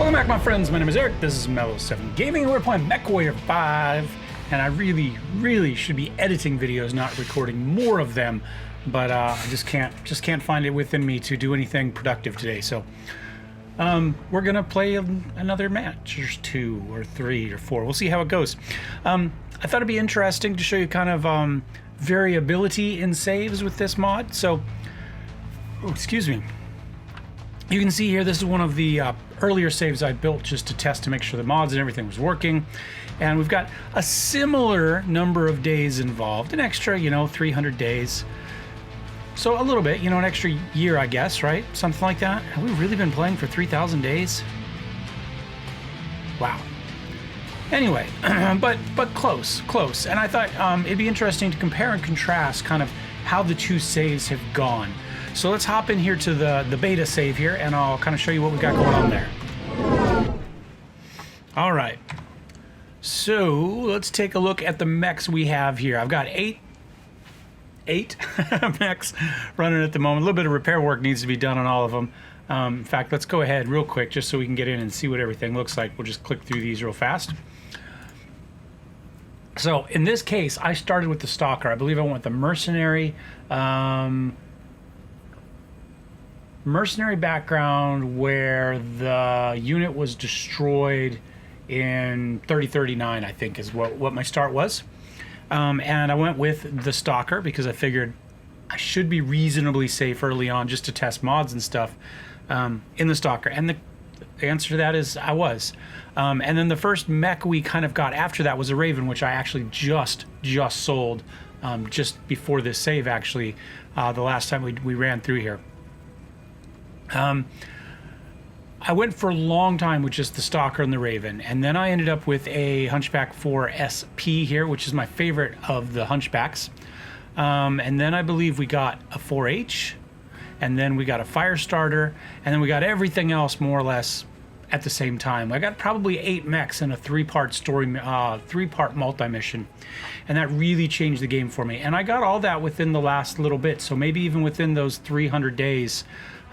Welcome back, my friends. My name is Eric. This is MW5 Gaming, and we're playing Mech Warrior 5. And I really should be editing videos, not recording more of them. But I just can't find it within me to do anything productive today. So we're gonna play another match, or 2 or 3 or 4. We'll see how it goes. I thought it'd be interesting to show you kind of variability in saves with this mod. So, oh, excuse me. You can see here, this is one of the earlier saves I built just to test to make sure the mods and everything was working. And we've got a similar number of days involved, an extra, 300 days. So a little bit, an extra year, I guess, right? Something like that. Have we really been playing for 3,000 days? Wow. Anyway, but close. And I thought it'd be interesting to compare and contrast kind of how the two saves have gone. So let's hop in here to the beta save here, and I'll kind of show you what we got going on there. All right. So let's take a look at the mechs we have here. I've got eight mechs running at the moment. A little bit of repair work needs to be done on all of them. In fact, let's go ahead real quick just so we can get in and see what everything looks like. We'll just click through these real fast. So in this case, I started with the Stalker. I believe I went with the Mercenary. Mercenary background where the unit was destroyed in 3039, I think is what my start was. And I went with the Stalker because I figured I should be reasonably safe early on just to test mods and stuff in the Stalker. And the answer to that is I was. And then the first mech we kind of got after that was a Raven, which I actually just sold just before this save, actually, the last time we ran through here. I went for a long time with just the Stalker and the Raven, and then I ended up with a Hunchback 4 SP here, which is my favorite of the Hunchbacks. And then I believe we got a 4H, and then we got a Firestarter, and then we got everything else more or less at the same time. I got probably 8 mechs in a 3-part story, 3-part multi-mission, and that really changed the game for me. And I got all that within the last little bit, so maybe even within those 300 days,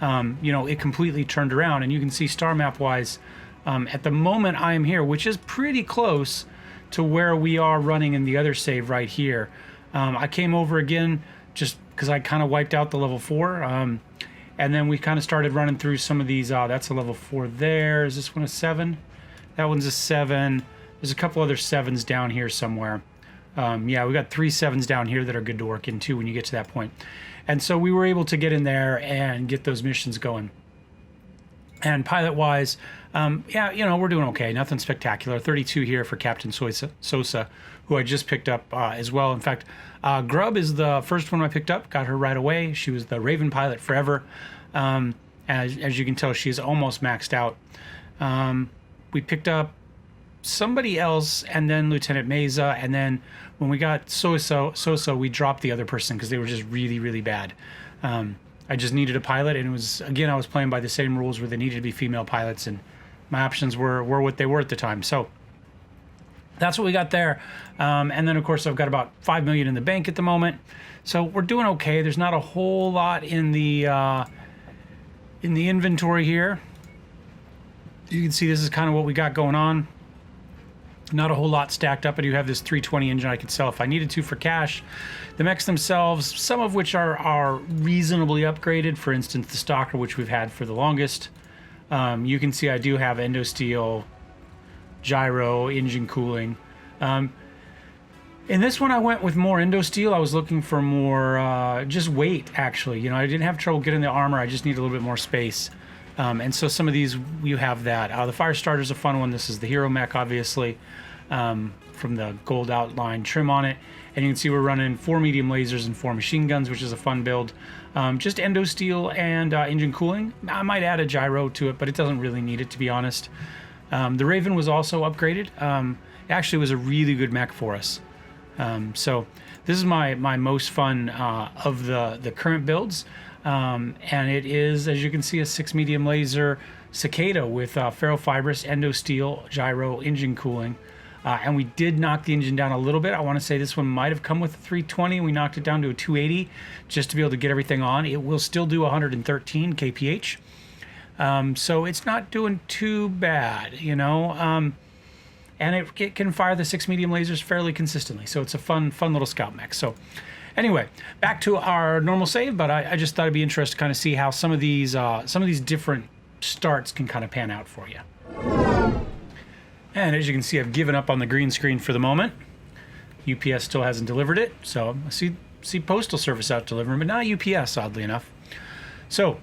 it completely turned around. And you can see star map wise, at the moment I am here, which is pretty close to where we are running in the other save right here. I came over again just because I kind of wiped out the level 4, and then we kind of started running through some of these. That's a level 4 there. Is this one a 7? That one's a 7. There's a couple other 7s down here somewhere. Yeah, we got 3 7s down here that are good to work in too when you get to that point. And so we were able to get in there and get those missions going. And pilot-wise, yeah, we're doing okay. Nothing spectacular. 32 here for Captain Sosa, who I just picked up as well. In fact, Grub is the first one I picked up. Got her right away. She was the Raven pilot forever. As you can tell, she's almost maxed out. We picked up somebody else, and then Lieutenant Meza, and then when we got Sosa, we dropped the other person because they were just really bad. I just needed a pilot, and it was, again, I was playing by the same rules where they needed to be female pilots, and my options were what they were at the time. So that's what we got there. And then, of course, I've got about 5 million in the bank at the moment. So we're doing okay. There's not a whole lot in the inventory here. You can see this is kind of what we got going on. Not a whole lot stacked up. I do have this 320 engine I could sell if I needed to for cash. The mechs themselves, some of which are reasonably upgraded. For instance, the Stalker, which we've had for the longest. You can see I do have endosteel, gyro, engine cooling. In this one, I went with more endosteel. I was looking for more just weight, actually. I didn't have trouble getting the armor. I just need a little bit more space. And so some of these, you have that. The Firestarter is a fun one. This is the hero mech, obviously, from the gold outline trim on it. And you can see we're running 4 medium lasers and 4 machine guns, which is a fun build. Just endosteel and engine cooling. I might add a gyro to it, but it doesn't really need it, to be honest. The Raven was also upgraded. It actually was a really good mech for us. So this is my most fun of the current builds. And it is, as you can see, a 6 medium laser Cicada with ferrofibrous, endosteel, gyro, engine cooling. And we did knock the engine down a little bit. I want to say this one might have come with a 320. We knocked it down to a 280 just to be able to get everything on. It will still do 113 kph. So it's not doing too bad, you know. And it can fire the 6 medium lasers fairly consistently. So it's a fun little scout mech. So anyway, back to our normal save, but I just thought it'd be interesting to kind of see how some of these different starts can kind of pan out for you. And as you can see, I've given up on the green screen for the moment. UPS still hasn't delivered it, so I see Postal Service out delivering, but not UPS, oddly enough. So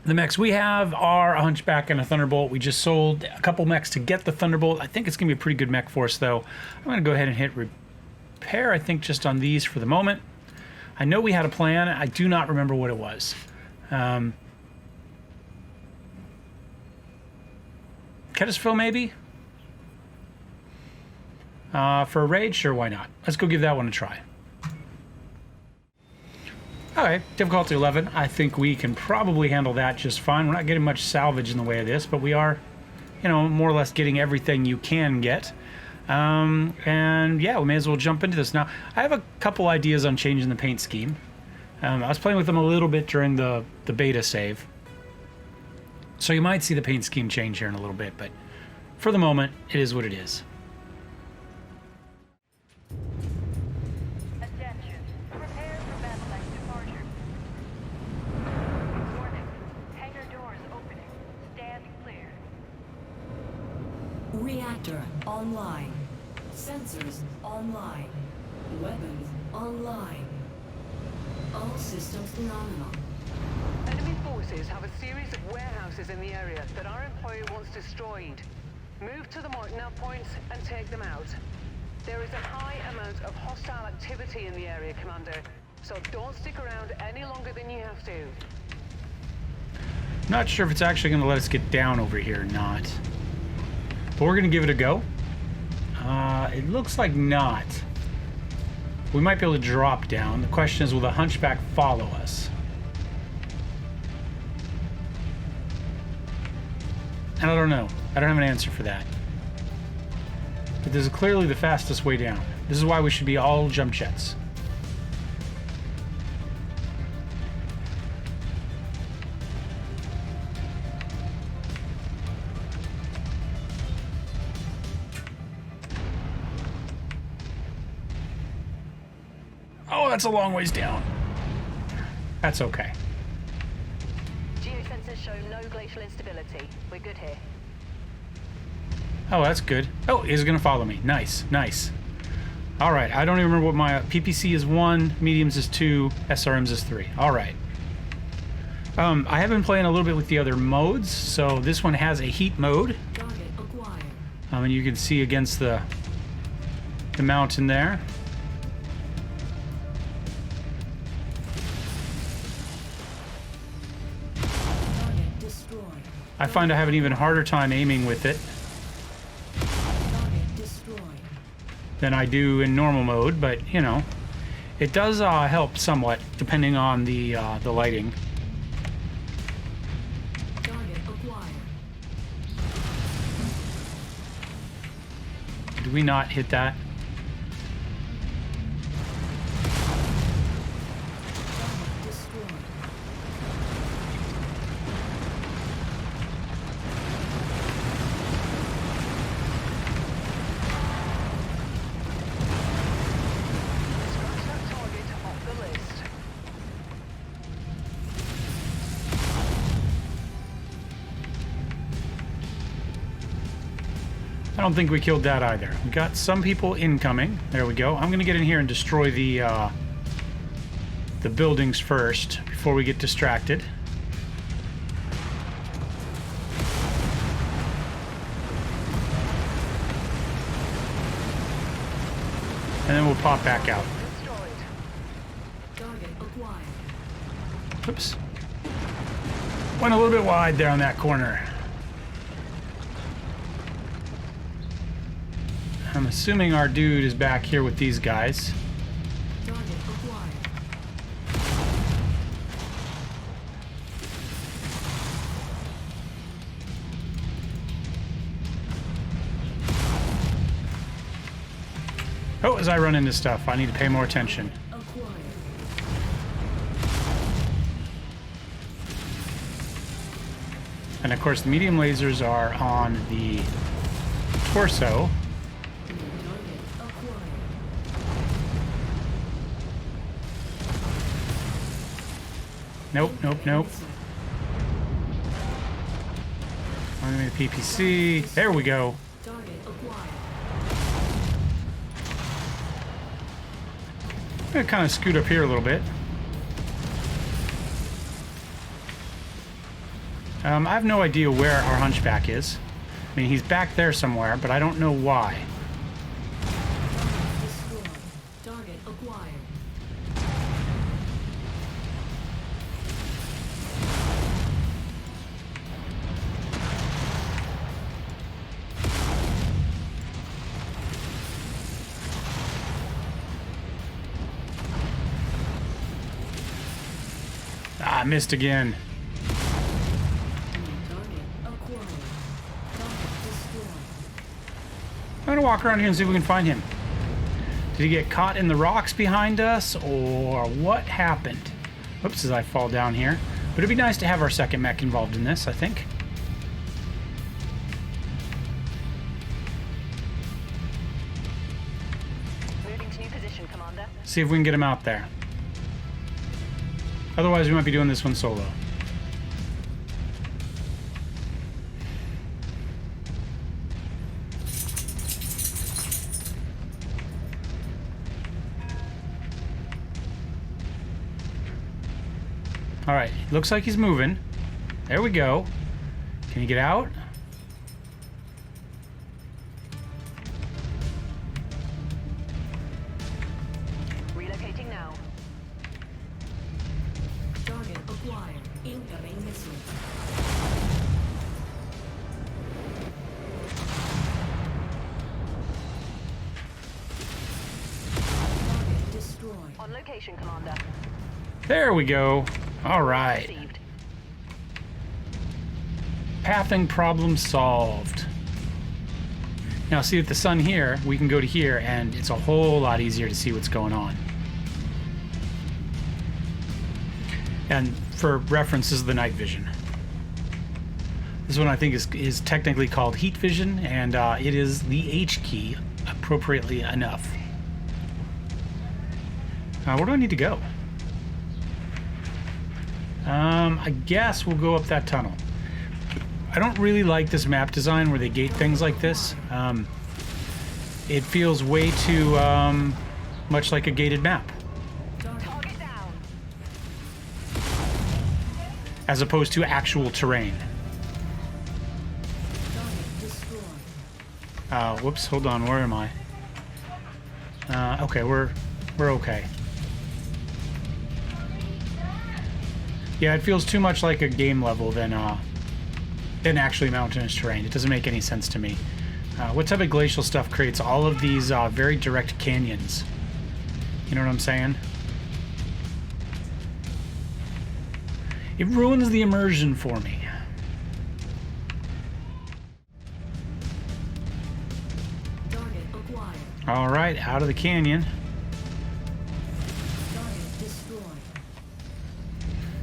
the mechs we have are a Hunchback and a Thunderbolt. We just sold a couple mechs to get the Thunderbolt. I think it's going to be a pretty good mech for us, though. I'm going to go ahead and hit repair, I think, just on these for the moment. I know we had a plan. I do not remember what it was. Ketisville, maybe? For a raid? Sure, why not? Let's go give that one a try. Okay, difficulty 11. I think we can probably handle that just fine. We're not getting much salvage in the way of this, but we are, you know, more or less getting everything you can get. And yeah, we may as well jump into this. Now, I have a couple ideas on changing the paint scheme. I was playing with them a little bit during the beta save. So you might see the paint scheme change here in a little bit, but for the moment, it is what it is. Attention. Prepare for Battletech departure. Warning. Hangar doors opening. Stand clear. Reactor online. Sensors online. Weapons online. All systems nominal. Enemy forces have a series of warehouses in the area that our employer wants destroyed. Move to the marked nav points and take them out. There is a high amount of hostile activity in the area, Commander, so don't stick around any longer than you have to. Not sure if it's actually going to let us get down over here or not. But we're going to give it a go. It looks like not. We might be able to drop down. The question is, will the Hunchback follow us? And I don't know. I don't have an answer for that. But this is clearly the fastest way down. This is why we should be all jump jets. Oh, that's a long ways down. That's okay. Geosensors show no glacial instability. We're good here. Oh, that's good. Oh, he's going to follow me. Nice, nice. All right, I don't even remember what my PPC is 1, mediums is 2, SRMs is 3. All right. I have been playing a little bit with the other modes, so this one has a heat mode. Target acquired. And you can see against the mountain there. Target destroyed. I find I have an even harder time aiming with it Target destroyed. than I do in normal mode, but you know, it does help somewhat depending on the lighting. Target acquired. Did we not hit that? Target destroyed. Scratch that target off the list. I don't think we killed that either. We got some people incoming. There we go. I'm gonna get in here and destroy the buildings first before we get distracted. And then we'll pop back out. Destroyed. Target acquired. Oops. Went a little bit wide there on that corner. I'm assuming our dude is back here with these guys. Target acquired. Oh, as I run into stuff, I need to pay more attention. Acquired. And of course, the medium lasers are on the torso. Target acquired. Nope, nope, nope. Missile. I'm gonna the PPC. There we go. Target acquired. I'm gonna kind of scoot up here a little bit. I have no idea where our hunchback is. I mean, he's back there somewhere, but I don't know why. Target destroyed. Target acquired. Ah, I missed again. Target acquired. Target destroyed. I'm gonna walk around here and see if we can find him. Did he get caught in the rocks behind us, or what happened? Oops, as I fall down here. But it'd be nice to have our second mech involved in this, I think. Moving to new position, Commander. See if we can get him out there. Otherwise, we might be doing this one solo. All right, looks like he's moving. There we go. Can he get out? Relocating now. Target acquired. Incoming missile. Target destroyed. On location, Commander. There we go. All right. Received. Pathing problem solved. Now see with the sun here, we can go to here and it's a whole lot easier to see what's going on. And for reference, this is the night vision. This one I think is technically called heat vision, and it is the H key appropriately enough. Where do I need to go? I guess we'll go up that tunnel. I don't really like this map design where they gate things like this. It feels way too much like a gated map, Target down. as opposed to actual terrain. Target destroyed. Whoops, hold on, where am I? Okay, we're okay. Yeah, it feels too much like a game level than actually mountainous terrain. It doesn't make any sense to me. What type of glacial stuff creates all of these very direct canyons? You know what I'm saying? It ruins the immersion for me. Target acquired. All right, out of the canyon. Target destroyed.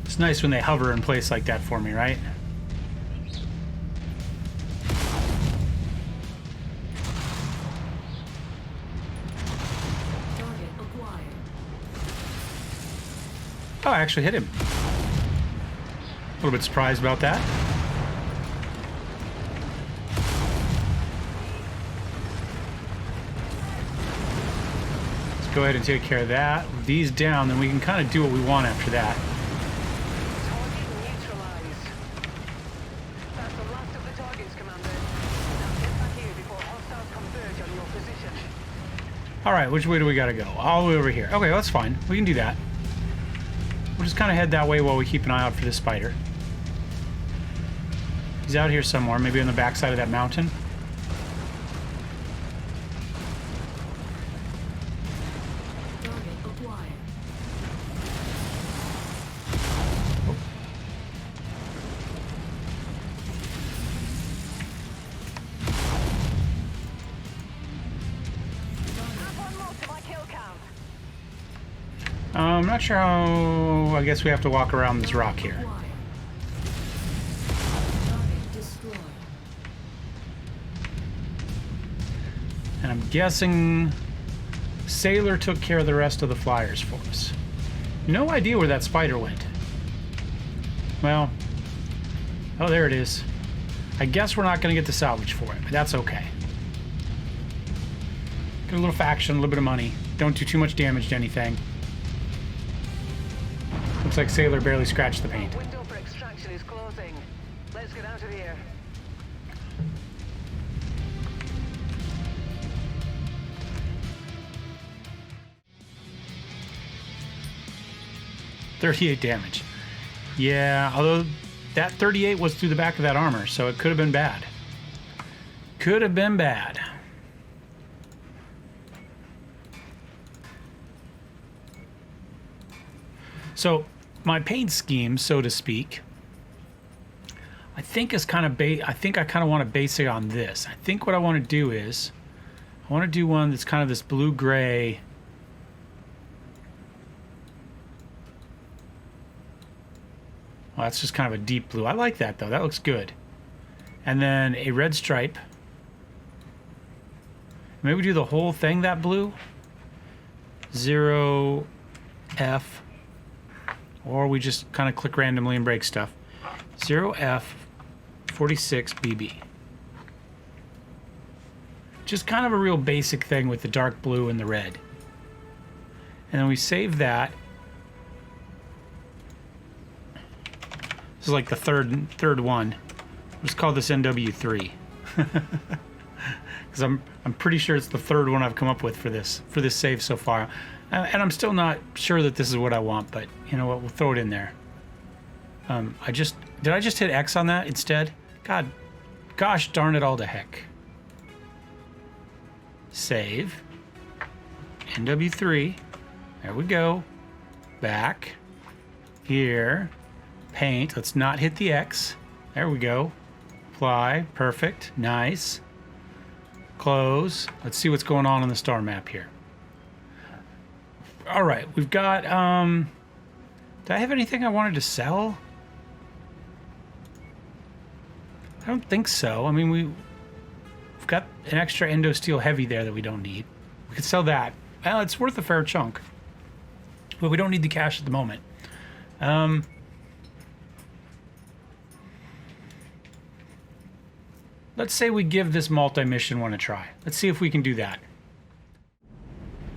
It's nice when they hover in place like that for me, right? Target acquired. Oh, I actually hit him. A little bit surprised about that. Let's go ahead and take care of that. With these down, then we can kind of do what we want after that. Target neutralized. That's the last of the targets, Commander. Now get back here before hostiles converge on your position. All right, which way do we gotta go? All the way over here. Okay, that's fine. We can do that. We'll just kind of head that way while we keep an eye out for this spider. He's out here somewhere, maybe on the backside of that mountain. Target acquired. Add one more to my kill count. I'm not sure how... I guess we have to walk around this rock here. Acquired. Target And I'm guessing Sailor took care of the rest of the flyers for us. No idea where that spider went. Well, oh, there it is. I guess we're not going to get the salvage for it, but that's okay. Get a little faction, a little bit of money. Don't do too much damage to anything. Looks like Sailor barely scratched the paint. Window for extraction is closing. Let's get out of here. $38 damage. Yeah, although that 38 was through the back of that armor, so it could have been bad. Could have been bad. So my paint scheme, so to speak, I think is kind of I think I kind of want to base it on this. I think what I want to do is I want to do one that's kind of this blue-gray. Well, that's just kind of a deep blue. I like that, though. That looks good. And then a red stripe. Maybe we do the whole thing that blue. 0F. Or we just kind of click randomly and break stuff. 0F 46BB. Just kind of a real basic thing with the dark blue and the red. And then we save that. This is like the third one. Let's call this MW3. Because I'm pretty sure it's the third one I've come up with for this save so far. And I'm still not sure that this is what I want, but you know what? We'll throw it in there. Did I just hit X on that instead? Gosh darn it all to heck. Save. MW3. There we go. Back. Here. Paint. Let's not hit the X. There we go. Apply. Perfect. Nice. Close. Let's see what's going on the star map here. All right, we've got, did I have anything I wanted to sell? I don't think so. I mean, we've got an extra endo steel heavy there that we don't need. We could sell that. Well, it's worth a fair chunk. But we don't need the cash at the moment. Let's say we give this multi-mission one a try. Let's see if we can do that.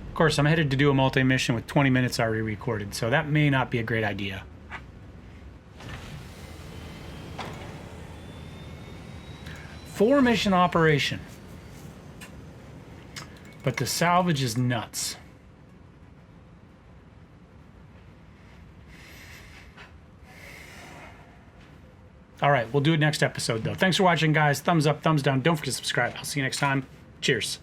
Of course, I'm headed to do a multi-mission with 20 minutes already recorded, so that may not be a great idea. Four-mission operation. But the salvage is nuts. All right, we'll do it next episode, though. Thanks for watching, guys. Thumbs up, thumbs down. Don't forget to subscribe. I'll see you next time. Cheers.